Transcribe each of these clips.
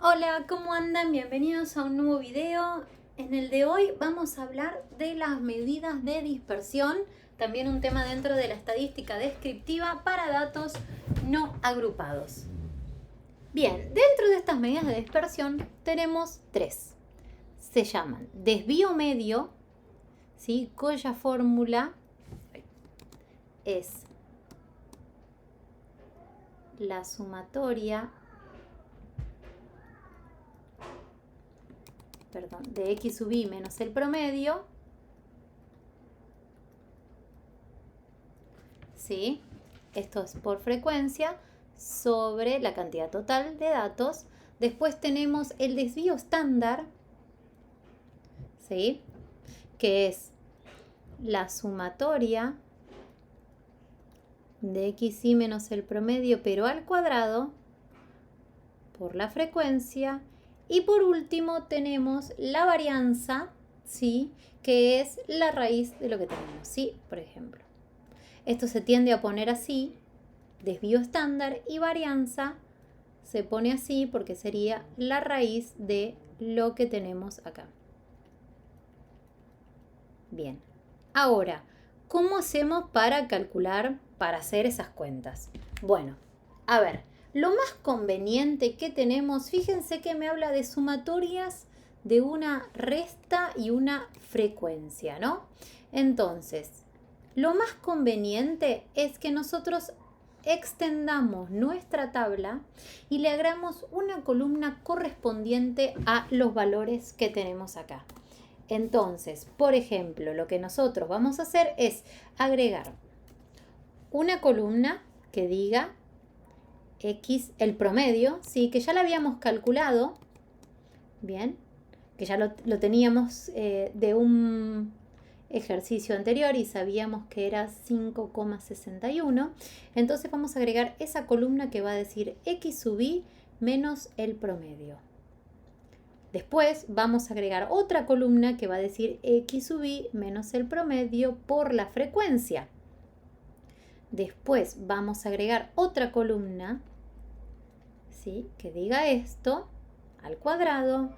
Hola, ¿cómo andan? Bienvenidos a un nuevo video. En el de hoy vamos a hablar de las medidas de dispersión, también un tema dentro de la estadística descriptiva para datos no agrupados. Bien, dentro de estas medidas de dispersión tenemos tres. Se llaman desvío medio, ¿sí? Cuya fórmula es la sumatoria de x sub i menos el promedio, ¿sí? Esto es por frecuencia sobre la cantidad total de datos. Después tenemos el desvío estándar, ¿sí? Que es la sumatoria de xi menos el promedio, pero al cuadrado, por la frecuencia. Y por último tenemos la varianza, ¿sí? Que es la raíz de lo que tenemos, ¿sí? Por ejemplo, esto se tiende a poner así, desvío estándar, y varianza se pone así porque sería la raíz de lo que tenemos acá. Bien, ahora, ¿cómo hacemos para calcular, para hacer esas cuentas? Bueno, a ver, lo más conveniente que tenemos, fíjense que me habla de sumatorias de una resta y una frecuencia, ¿no? Entonces, lo más conveniente es que nosotros extendamos nuestra tabla y le hagamos una columna correspondiente a los valores que tenemos acá. Entonces, por ejemplo, lo que nosotros vamos a hacer es agregar una columna que diga x, el promedio, ¿sí? Que ya lo habíamos calculado, bien, que ya lo teníamos de un ejercicio anterior y sabíamos que era 5,61. Entonces vamos a agregar esa columna que va a decir x sub i menos el promedio. Después vamos a agregar otra columna que va a decir x sub i menos el promedio por la frecuencia. Después vamos a agregar otra columna, ¿sí? Que diga esto al cuadrado.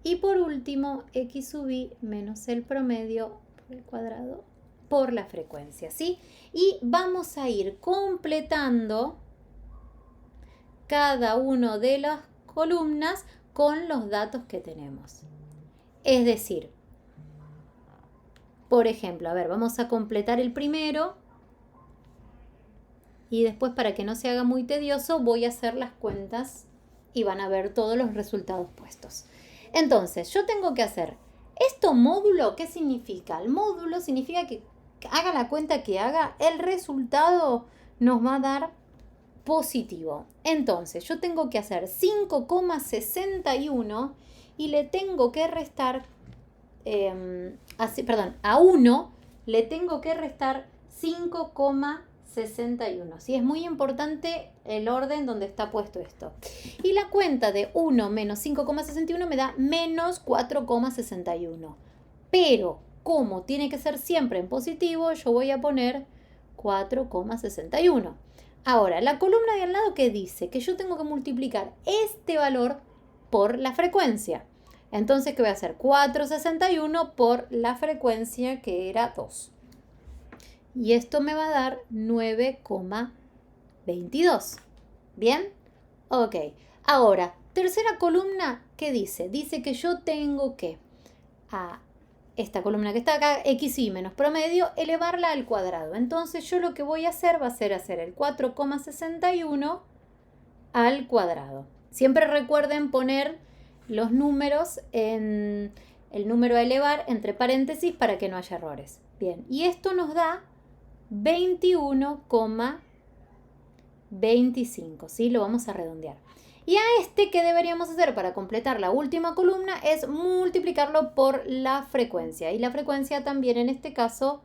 Y por último, x sub i menos el promedio por el cuadrado por la frecuencia, ¿sí? Y vamos a ir completando cada una de las columnas con los datos que tenemos. Es decir, por ejemplo, a ver, vamos a completar el primero y después, para que no se haga muy tedioso, voy a hacer las cuentas y van a ver todos los resultados puestos. Entonces, yo tengo que hacer esto módulo. ¿Qué significa? El módulo significa que haga la cuenta que haga, el resultado nos va a dar positivo. Entonces, yo tengo que hacer 5,61 y le tengo que restar, a 1 le tengo que restar 5,61. ¿Sí? Es muy importante el orden donde está puesto esto. Y la cuenta de 1 menos 5,61 me da menos 4,61. Pero como tiene que ser siempre en positivo, yo voy a poner 4,61. Ahora, la columna de al lado, que dice que yo tengo que multiplicar este valor por la frecuencia. Entonces, ¿qué voy a hacer? 4,61 por la frecuencia, que era 2. Y esto me va a dar 9,22. ¿Bien? Ok. Ahora, tercera columna, ¿qué dice? Dice que yo tengo que a esta columna que está acá, xi menos promedio, elevarla al cuadrado. Entonces yo lo que voy a hacer va a ser hacer el 4,61 al cuadrado. Siempre recuerden poner los números en el número a elevar entre paréntesis para que no haya errores. Bien, y esto nos da 21,25, ¿sí? Lo vamos a redondear. Y a este, ¿qué deberíamos hacer para completar la última columna? Es multiplicarlo por la frecuencia. Y la frecuencia también en este caso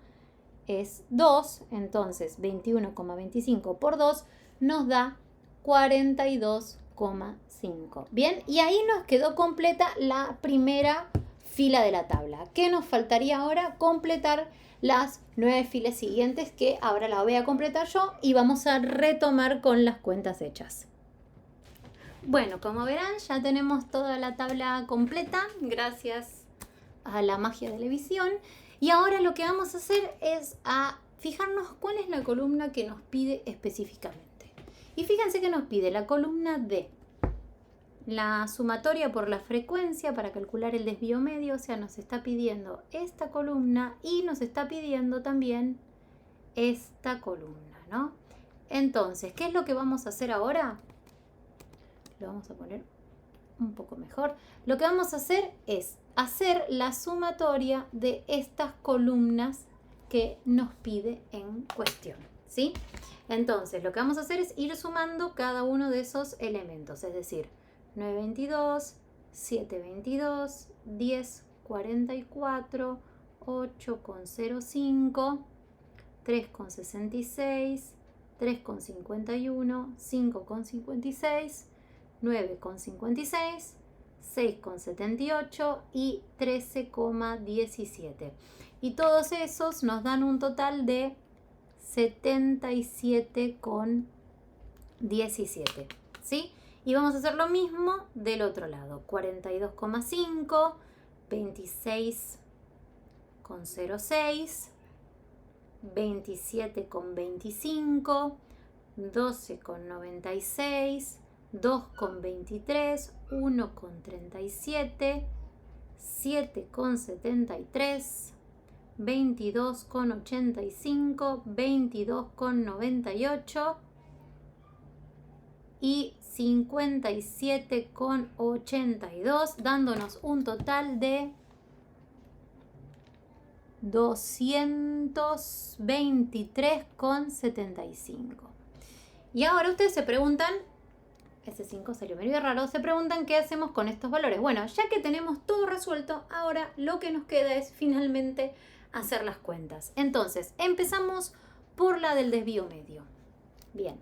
es 2. Entonces 21,25 por 2 nos da 42,5. Bien, y ahí nos quedó completa la primera fila de la tabla. ¿Qué nos faltaría ahora? Completar las 9 filas siguientes, que ahora las voy a completar yo y vamos a retomar con las cuentas hechas. Bueno, como verán, ya tenemos toda la tabla completa, gracias a la magia de la visión. Y ahora lo que vamos a hacer es a fijarnos cuál es la columna que nos pide específicamente. Y fíjense que nos pide la columna D. La sumatoria por la frecuencia para calcular el desvío medio, o sea, nos está pidiendo esta columna y nos está pidiendo también esta columna, ¿no? Entonces, ¿qué es lo que vamos a hacer ahora? Lo vamos a poner un poco mejor. Lo que vamos a hacer es hacer la sumatoria de estas columnas que nos pide en cuestión, ¿sí? Entonces, lo que vamos a hacer es ir sumando cada uno de esos elementos, es decir, 9,22, 7,22, 10,44, 8,05, 3,66, 3,51, 5,56, 9,56, 6,78 y 13,17. Y todos esos nos dan un total de 77,17, ¿sí? Y vamos a hacer lo mismo del otro lado. 42,5, 26,06, 27,25, 12,96, 2,23, 1,37, 7,73, 22,85, 22,98 y 57,82, dándonos un total de 223,75. Y ahora ustedes se preguntan, ese 5 salió medio raro, se preguntan qué hacemos con estos valores. Bueno, ya que tenemos todo resuelto, ahora lo que nos queda es finalmente hacer las cuentas. Entonces, empezamos por la del desvío medio. Bien,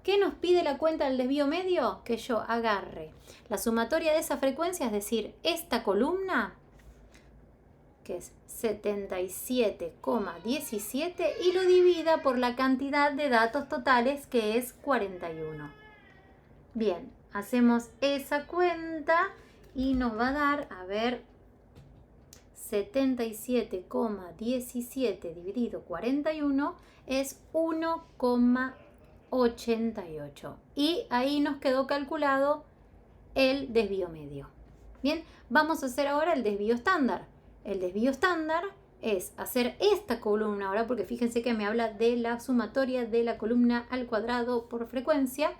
¿qué nos pide la cuenta del desvío medio? Que yo agarre la sumatoria de esa frecuencia, es decir, esta columna, que es 77,17, y lo divida por la cantidad de datos totales, que es 41. Bien, hacemos esa cuenta y nos va a dar, a ver, 77,17 dividido 41 es 1,88. Y ahí nos quedó calculado el desvío medio. Bien, vamos a hacer ahora el desvío estándar. El desvío estándar es hacer esta columna ahora, porque fíjense que me habla de la sumatoria de la columna al cuadrado por frecuencia,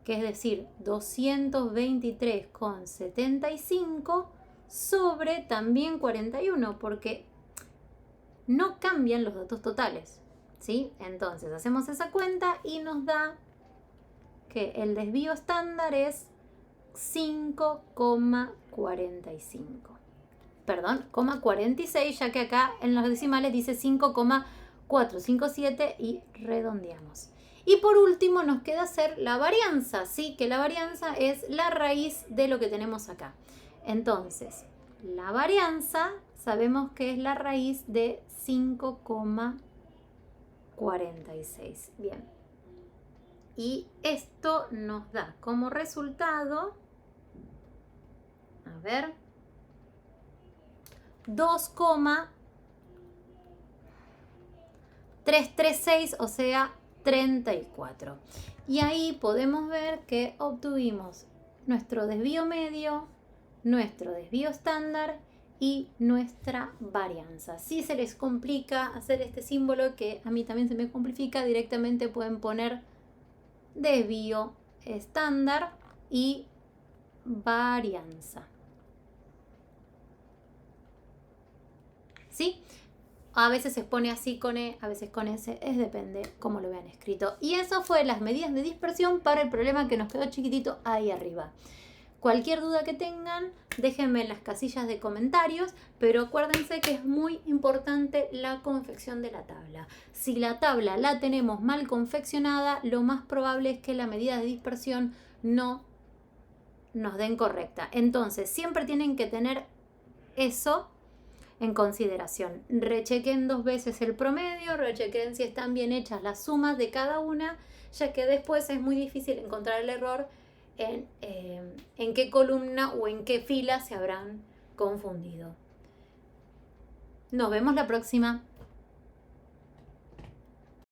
que es decir, 223,75 sobre también 41, porque no cambian los datos totales, ¿sí? Entonces hacemos esa cuenta y nos da que el desvío estándar es 5,45. Perdón, 46, ya que acá en los decimales dice 5,457 y redondeamos. Y por último nos queda hacer la varianza, ¿sí? Que la varianza es la raíz de lo que tenemos acá. Entonces, la varianza sabemos que es la raíz de 5,46. Bien. Y esto nos da como resultado, a ver, 2,336, o sea, 34. Y ahí podemos ver que obtuvimos nuestro desvío medio, nuestro desvío estándar y nuestra varianza. Si se les complica hacer este símbolo, que a mí también se me complica, directamente pueden poner desvío estándar y varianza. ¿Sí? A veces se pone así con E, a veces con S, depende cómo lo vean escrito. Y eso fue las medidas de dispersión para el problema que nos quedó chiquitito ahí arriba. Cualquier duda que tengan, déjenme en las casillas de comentarios, pero acuérdense que es muy importante la confección de la tabla. Si la tabla la tenemos mal confeccionada, lo más probable es que la medida de dispersión no nos den correcta. Entonces, siempre tienen que tener eso en consideración. Rechequen 2 veces el promedio, rechequen si están bien hechas las sumas de cada una, ya que después es muy difícil encontrar el error en qué columna o en qué fila se habrán confundido. Nos vemos la próxima.